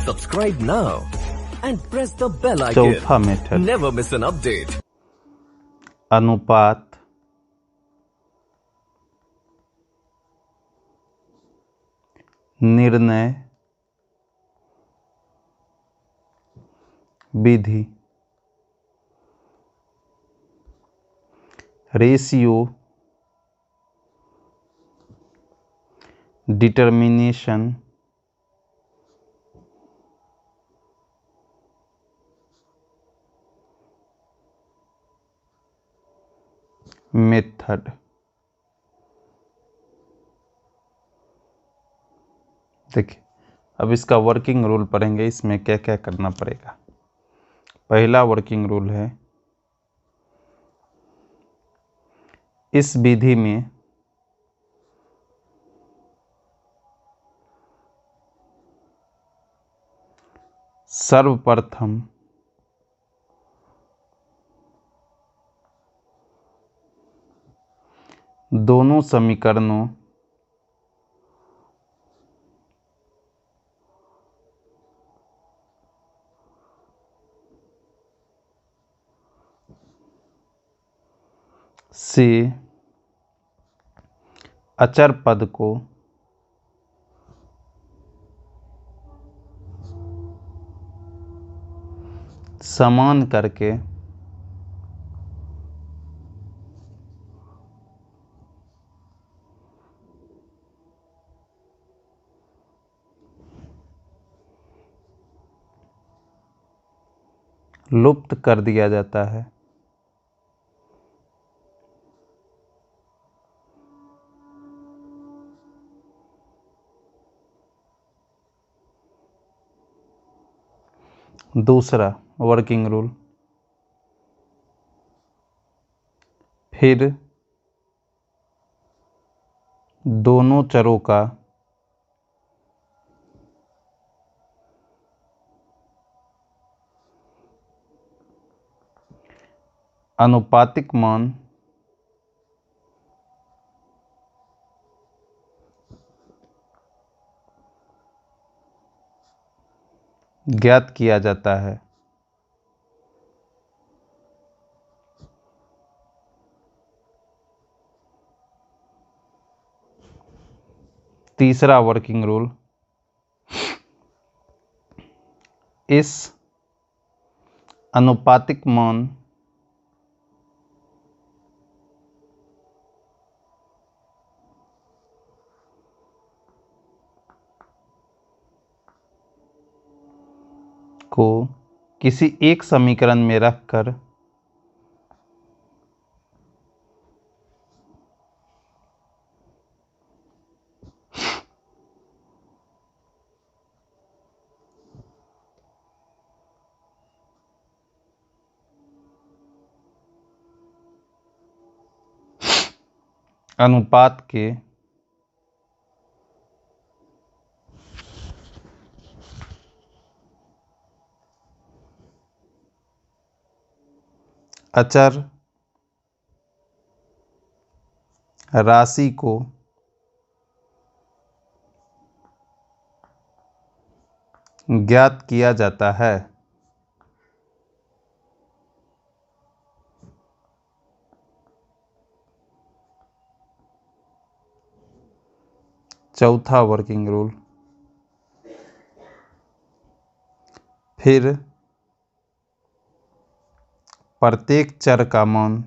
Subscribe now and press the bell चौथा icon. Method Never miss an update. अनुपात निर्णय विधि ratio determination method. देखिए, अब इसका वर्किंग रूल पढ़ेंगे। इसमें क्या क्या करना पड़ेगा। पहला वर्किंग रूल है, इस विधि में सर्वप्रथम दोनों समीकरणों से अचर पद को समान करके लुप्त कर दिया जाता है। दूसरा वर्किंग रूल, फिर दोनों चरों का अनुपातिक मान ज्ञात किया जाता है। तीसरा वर्किंग रूल, इस अनुपातिक मान को किसी एक समीकरण में रखकर अनुपात के अचर राशि को ज्ञात किया जाता है। चौथा वर्किंग रूल, फिर प्रत्येक चर का मान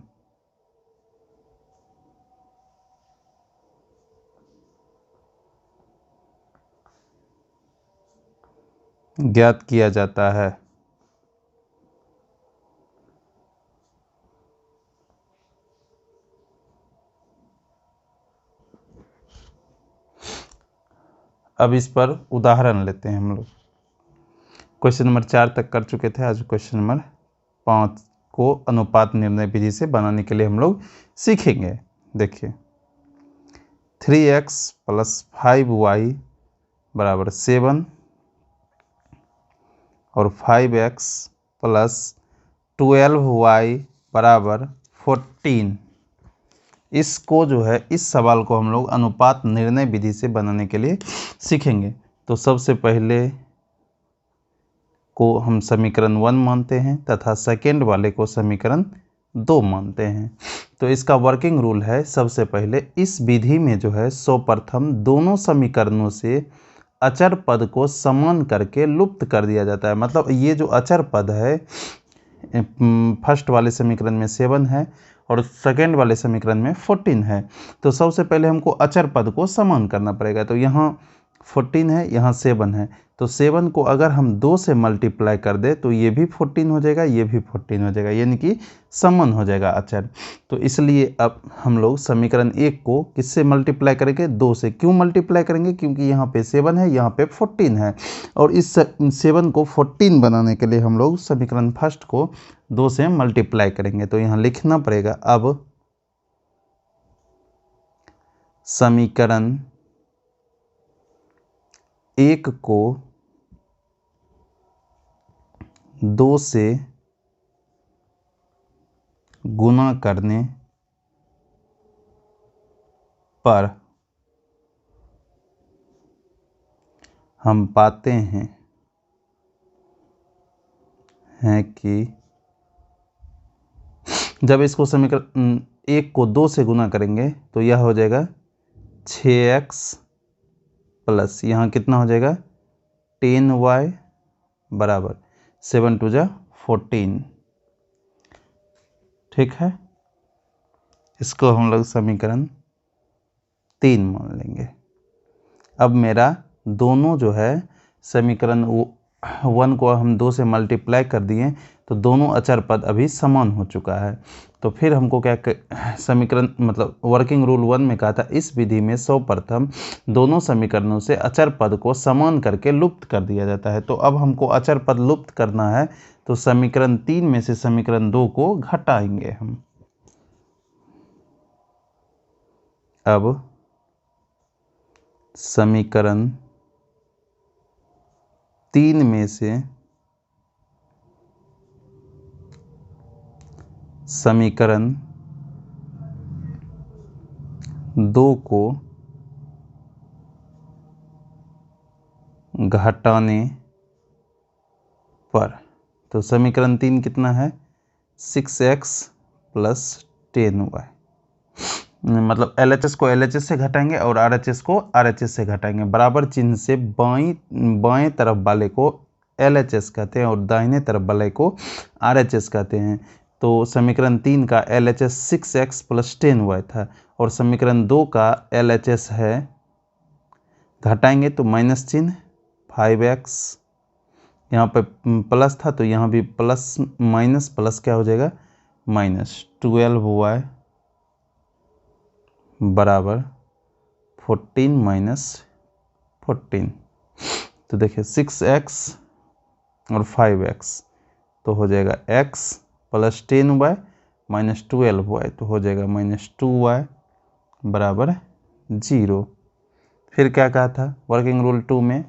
ज्ञात किया जाता है। अब इस पर उदाहरण लेते हैं हम लोग। क्वेश्चन नंबर 4 तक कर चुके थे। आज क्वेश्चन नंबर 5 को अनुपात निर्णय विधि से बनाने के लिए हम लोग सीखेंगे। देखिए, 3x + 5y = 7 और 5x + 12y = 14। इसको जो है, इस सवाल को हम लोग अनुपात निर्णय विधि से बनाने के लिए सीखेंगे। तो सबसे पहले को हम समीकरण 1 मानते हैं तथा सेकेंड वाले को समीकरण 2 मानते हैं। तो इसका वर्किंग रूल है, सबसे पहले इस विधि में जो है सर्वप्रथम दोनों समीकरणों से अचर पद को समान करके लुप्त कर दिया जाता है। मतलब ये जो अचर पद है फर्स्ट वाले समीकरण में 7 है और सेकेंड वाले समीकरण में 14 है। तो सबसे पहले हमको अचर पद को समान करना पड़ेगा। तो यहाँ 14 है, यहाँ 7 है, तो 7 को अगर हम 2 से मल्टीप्लाई कर दे तो ये भी 14 हो जाएगा, ये भी 14 हो जाएगा, यानी कि समान हो जाएगा अचर। तो इसलिए अब हम लोग समीकरण 1 को किससे मल्टीप्लाई करेंगे? 2 से। क्यों मल्टीप्लाई करेंगे? क्योंकि यहाँ पे 7 है, यहाँ पे 14 है, और इस 7 को 14 बनाने के लिए हम लोग समीकरण फर्स्ट को 2 से मल्टीप्लाई करेंगे। तो यहाँ लिखना पड़ेगा अब समीकरण 1 को 2 से गुना करने पर हम पाते हैं कि जब इसको समीकरण 1 को 2 से गुना करेंगे तो यह हो जाएगा 6x प्लस यहाँ कितना हो जाएगा 10y बराबर 7 2 जा 14। ठीक है, इसको हम लोग समीकरण 3 मान लेंगे। अब मेरा दोनों जो है समीकरण 1 को हम 2 से मल्टीप्लाई कर दिए तो दोनों अचर पद अभी समान हो चुका है। तो फिर हमको क्या समीकरण मतलब वर्किंग रूल 1 में कहा था इस विधि में सर्वप्रथम दोनों समीकरणों से अचर पद को समान करके लुप्त कर दिया जाता है। तो अब हमको अचर पद लुप्त करना है, तो समीकरण 3 में से समीकरण 2 को घटाएंगे हम। अब समीकरण 3 में से समीकरण 2 को घटाने पर, तो समीकरण 3 कितना है 6x प्लस 10y, मतलब LHS को LHS से घटाएंगे और RHS को RHS से घटाएंगे। बराबर चिन्ह से बाएं तरफ वाले को LHS कहते हैं और दाहिने तरफ वाले को RHS कहते हैं। तो समीकरण 3 का LHS 6x प्लस 10y था और समीकरण 2 का LHS है, घटाएंगे तो माइनस चिन्ह 5x, यहाँ पे प्लस था तो यहाँ भी प्लस माइनस प्लस क्या हो जाएगा माइनस 12y बराबर 14 माइनस 14। तो देखिए 6x और 5x तो हो जाएगा x plus 10y minus 12y तो हो जाएगा माइनस 2y बराबर 0। फिर क्या कहा था वर्किंग रूल 2 में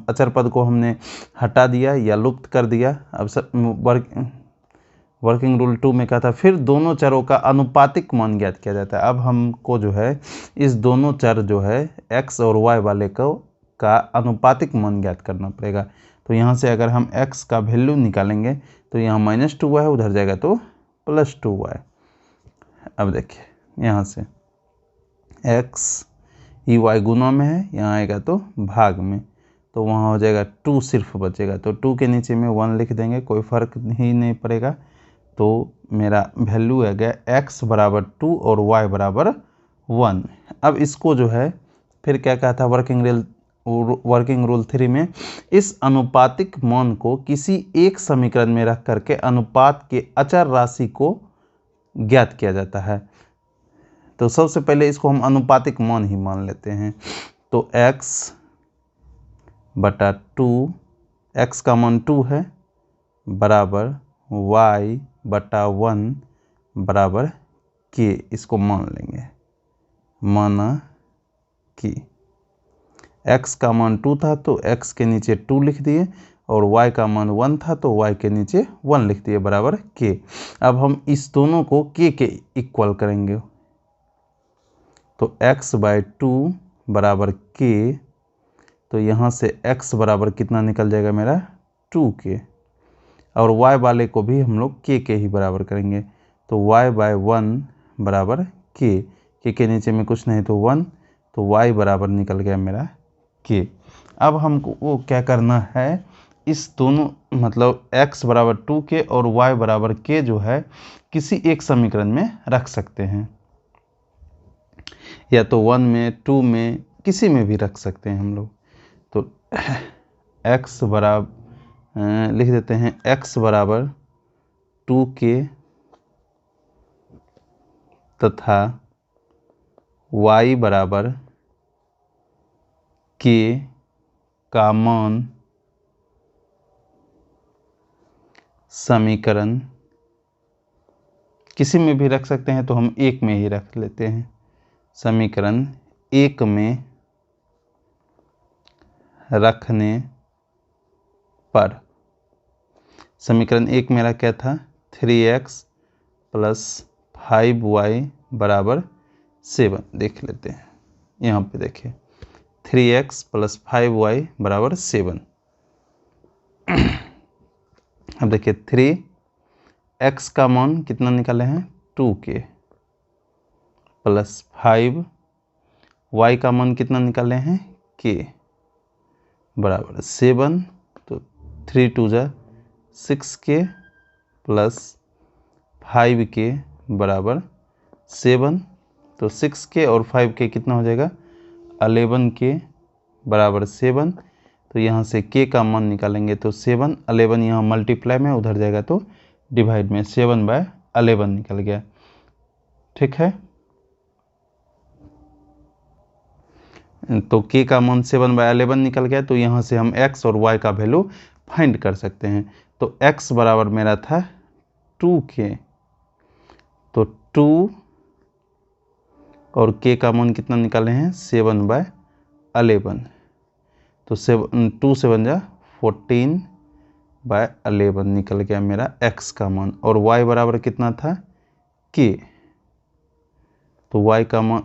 अचर पद को हमने हटा दिया या लुप्त कर दिया। अब वर्किंग रूल 2 में कहा था फिर दोनों चरों का अनुपातिक मान ज्ञात किया जाता है। अब हमको जो है इस दोनों चर जो है x और y वाले को का अनुपातिक मान ज्ञात करना पड़ेगा। तो यहाँ से अगर हम x का वैल्यू निकालेंगे तो यहाँ माइनस 2y है, उधर जाएगा तो प्लस 2y। अब देखिए यहाँ से x ई y गुना में है, यहाँ आएगा तो भाग में, तो वहाँ हो जाएगा 2 सिर्फ बचेगा। तो 2 के नीचे में 1 लिख देंगे, कोई फर्क ही नहीं पड़ेगा। तो मेरा वैल्यू आ गया x बराबर 2 और y बराबर 1। अब इसको जो है फिर क्या कहा था वर्किंग रूल 3 में इस अनुपातिक मान को किसी एक समीकरण में रख करके अनुपात के अचर राशि को ज्ञात किया जाता है। तो सबसे पहले इसको हम अनुपातिक मान ही मान लेते हैं। तो x बटा 2, x का मान 2 है बराबर y बटा 1 बराबर k, इसको मान लेंगे। माना कि x का मान 2 था तो x के नीचे 2 लिख दिए और y का मान 1 था तो y के नीचे 1 लिख दिए बराबर k। अब हम इस दोनों को k के इक्वल करेंगे तो x बाई 2 बराबर k, तो यहाँ से x बराबर कितना निकल जाएगा मेरा 2k। और y वाले को भी हम लोग k के ही बराबर करेंगे। तो y बाय 1 बराबर के नीचे में कुछ नहीं तो 1, तो y बराबर निकल गया मेरा k। अब हमको वो क्या करना है, इस दोनों मतलब x बराबर 2k और y बराबर k जो है किसी एक समीकरण में रख सकते हैं, या तो 1 में 2 में किसी में भी रख सकते हैं हम लोग। तो x बराबर लिख देते हैं x बराबर 2k तथा y बराबर k का मान समीकरण किसी में भी रख सकते हैं, तो हम एक में ही रख लेते हैं। समीकरण एक में रखने पर समीकरण एक मेरा क्या था, 3x प्लस 5y बराबर 7। देख लेते हैं, यहाँ पे देखिए 3x प्लस 5y बराबर 7। अब देखिए 3x का मान कितना निकाले हैं 2k प्लस 5y का मान कितना निकाले हैं k बराबर 7। तो 3 2 जा 6k प्लस 5k बराबर 7। तो 6k और 5k कितना हो जाएगा 11k बराबर 7। तो यहाँ से k का मान निकालेंगे तो 7, 11 यहाँ मल्टीप्लाई में उधर जाएगा तो डिवाइड में 7/11 निकल गया। ठीक है, तो k का मान 7/11 निकल गया। तो यहाँ से हम x और y का वैल्यू फाइंड कर सकते हैं। तो x बराबर मेरा था 2k, तो 2 और k का मान कितना निकाले हैं 7/11। तो 2 7 जा 14/11 निकल गया मेरा x का मान। और y बराबर कितना था k, तो y का मान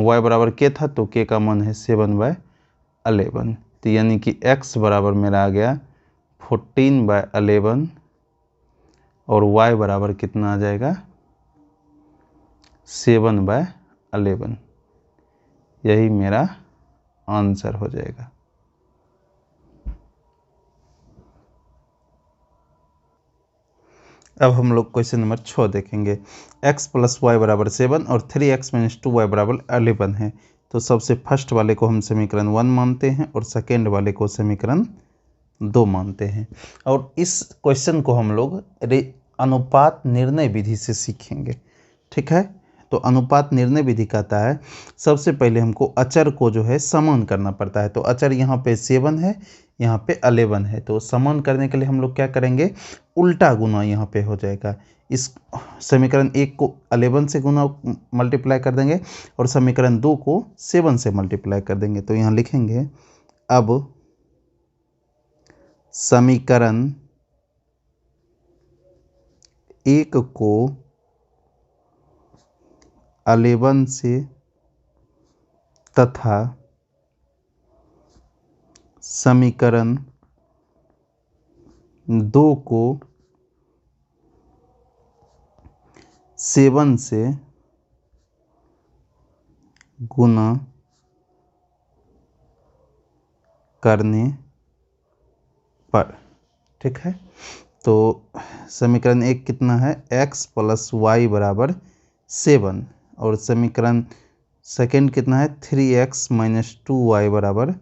y बराबर k था, तो k का मान है 7/11। तो यानी कि x बराबर मेरा आ गया 14/11 और y बराबर कितना आ जाएगा 7/11। यही मेरा आंसर हो जाएगा। अब हम लोग क्वेश्चन नंबर 6 देखेंगे। x प्लस वाई बराबर 7 और 3x माइनस 2y बराबर 11 है। तो सबसे फर्स्ट वाले को हम समीकरण 1 मानते हैं और सेकेंड वाले को समीकरण 2 मानते हैं। और इस क्वेश्चन को हम लोग अनुपात निर्णय विधि से सीखेंगे। ठीक है, तो अनुपात निर्णय विधि कहता है सबसे पहले हमको अचर को जो है समान करना पड़ता है। तो अचर यहाँ पे 7 है, यहाँ पे 11 है। तो समान करने के लिए हम लोग क्या करेंगे, उल्टा गुना यहाँ पे हो जाएगा। इस समीकरण 1 को 11 से गुना मल्टीप्लाई कर देंगे और समीकरण 2 को 7 से मल्टीप्लाई कर देंगे। तो यहाँ लिखेंगे अब समीकरण 1 को 11 से तथा समीकरण 2 को 7 से गुना करने पर। ठीक है, तो समीकरण 1 कितना है x प्लस वाई बराबर 7 और समीकरण सेकेंड कितना है 3x माइनस 2y बराबर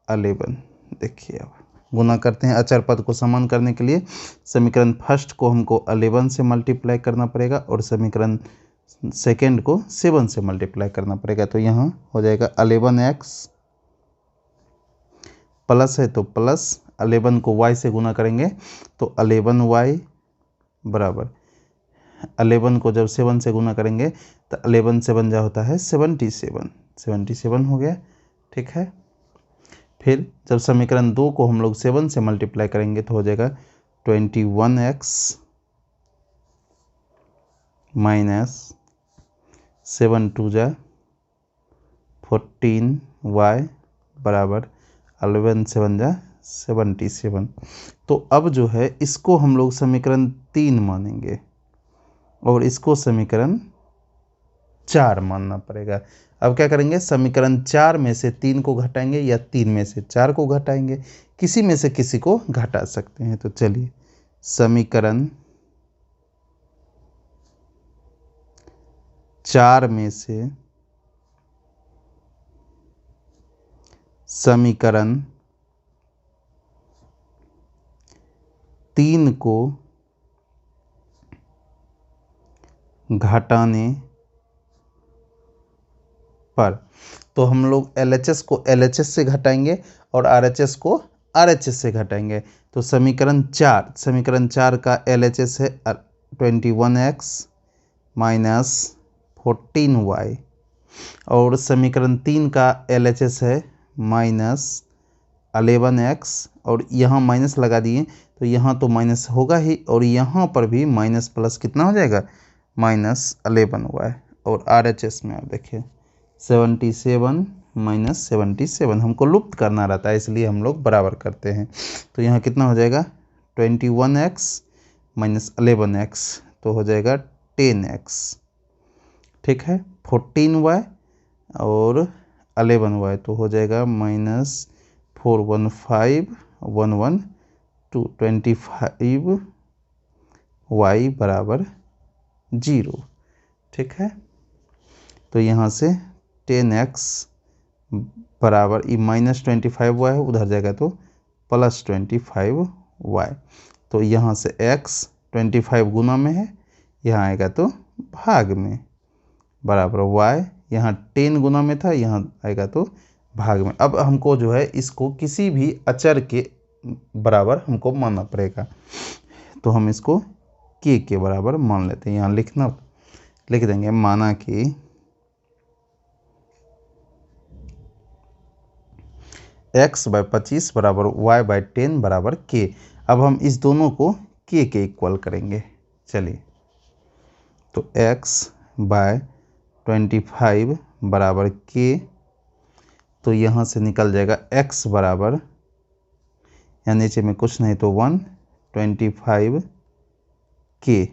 11। देखिए अब गुना करते हैं अचर पद को समान करने के लिए। समीकरण फर्स्ट को हमको 11 से मल्टीप्लाई करना पड़ेगा और समीकरण सेकेंड को 7 से मल्टीप्लाई करना पड़ेगा। तो यहाँ हो जाएगा 11x प्लस है तो प्लस 11 को y से गुना करेंगे तो 11y बराबर 11 को जब 7 से गुना करेंगे तो 11 से बन जा होता है 77 हो गया। ठीक है, फिर जब समीकरण 2 को हम लोग 7 से मल्टीप्लाई करेंगे तो हो जाएगा 21x माइनस 7 2 जा 14y बराबर 11 7 जा 77। तो अब जो है इसको हम लोग समीकरण 3 मानेंगे और इसको समीकरण 4 मानना पड़ेगा। अब क्या करेंगे, समीकरण 4 में से 3 को घटाएंगे या 3 में से 4 को घटाएंगे, किसी में से किसी को घटा सकते हैं। तो चलिए समीकरण 4 में से समीकरण 3 को घटाने पर, तो हम लोग LHS को LHS से घटाएंगे और RHS को RHS से घटाएंगे। तो समीकरण 4 का LHS है 21x माइनस 14y और समीकरण 3 का LHS है -11x और यहाँ माइनस लगा दिए तो यहाँ तो माइनस होगा ही और यहाँ पर भी माइनस प्लस कितना हो जाएगा, -11y। और RHS में आप देखिए 77 - 77 हमको लुप्त करना रहता है, इसलिए हम लोग बराबर करते हैं। तो यहाँ कितना हो जाएगा 21x - 11x तो हो जाएगा 10x, ठीक है। 14y और 11y तो हो जाएगा -415 to 25y बराबर 0, ठीक है। तो यहाँ से 10x बराबर ये -25y है, उधर जाएगा तो +25y। तो यहाँ से x 25 गुना में है, यहाँ आएगा तो भाग में, बराबर y यहाँ 10 गुना में था, यहाँ आएगा तो भाग में। अब हमको जो है इसको किसी भी अचर के बराबर हमको मानना पड़ेगा, तो हम इसको k के बराबर मान लेते हैं। यहाँ लिख देंगे माना कि x/25 बराबर y/10 बराबर k। अब हम इस दोनों को k के इक्वल करेंगे। चलिए तो x/25 बराबर k, तो यहाँ से निकल जाएगा x बराबर, यहाँ नीचे में कुछ नहीं तो 125k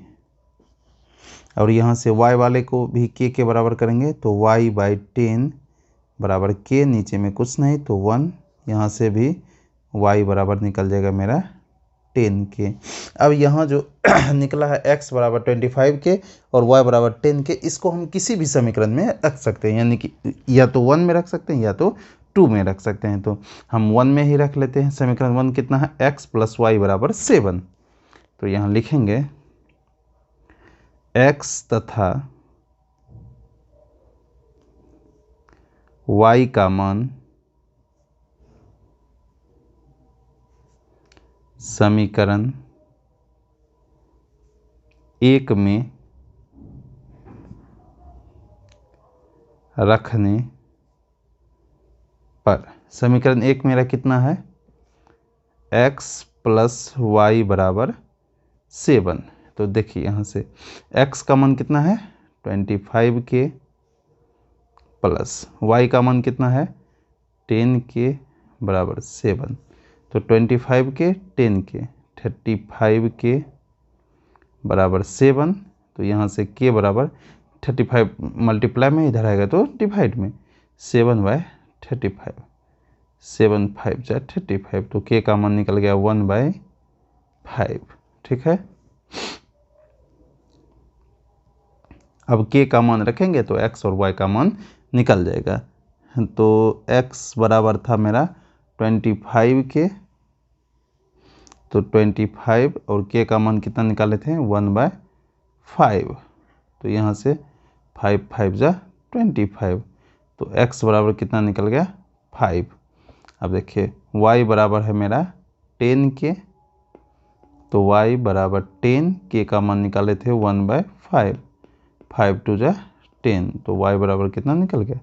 और यहाँ से y वाले को भी k के बराबर करेंगे तो y/10 बराबर k, नीचे में कुछ नहीं तो 1, यहाँ से भी y बराबर निकल जाएगा मेरा 10k। अब यहाँ जो निकला है x बराबर 25k और y बराबर 10k, इसको हम किसी भी समीकरण में रख सकते हैं, यानी कि या तो 1 में रख सकते हैं या तो 2 में रख सकते हैं। तो हम 1 में ही रख लेते हैं। समीकरण 1 कितना है, x + y बराबर 7। तो यहाँ लिखेंगे x तथा y का मान समीकरण 1 में रखने पर, समीकरण 1 मेरा कितना है, x + y बराबर 7। तो देखिए यहाँ से x का मान कितना है 25k प्लस y का मान कितना है 10k बराबर 7। तो 25k 10k 35k बराबर 7। तो यहाँ से k बराबर 35 मल्टीप्लाई में इधर आएगा तो डिवाइड में 7/35, 7×5 = 35। तो k का मान निकल गया 1/5, ठीक है। अब k का मान रखेंगे तो x और y का मान निकल जाएगा। तो x बराबर था मेरा 25k, तो 25 और k का मान कितना निकाले थे 1/5। तो यहाँ से 5×5 = 25। तो x बराबर कितना निकल गया 5। अब देखिए y बराबर है मेरा 10k, तो y बराबर 10, k का मान निकाले थे 1/5, 5×2 = 10। तो y बराबर कितना निकल गया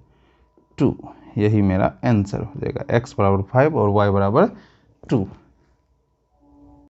2। यही मेरा आंसर हो जाएगा, x बराबर 5 और y बराबर 2।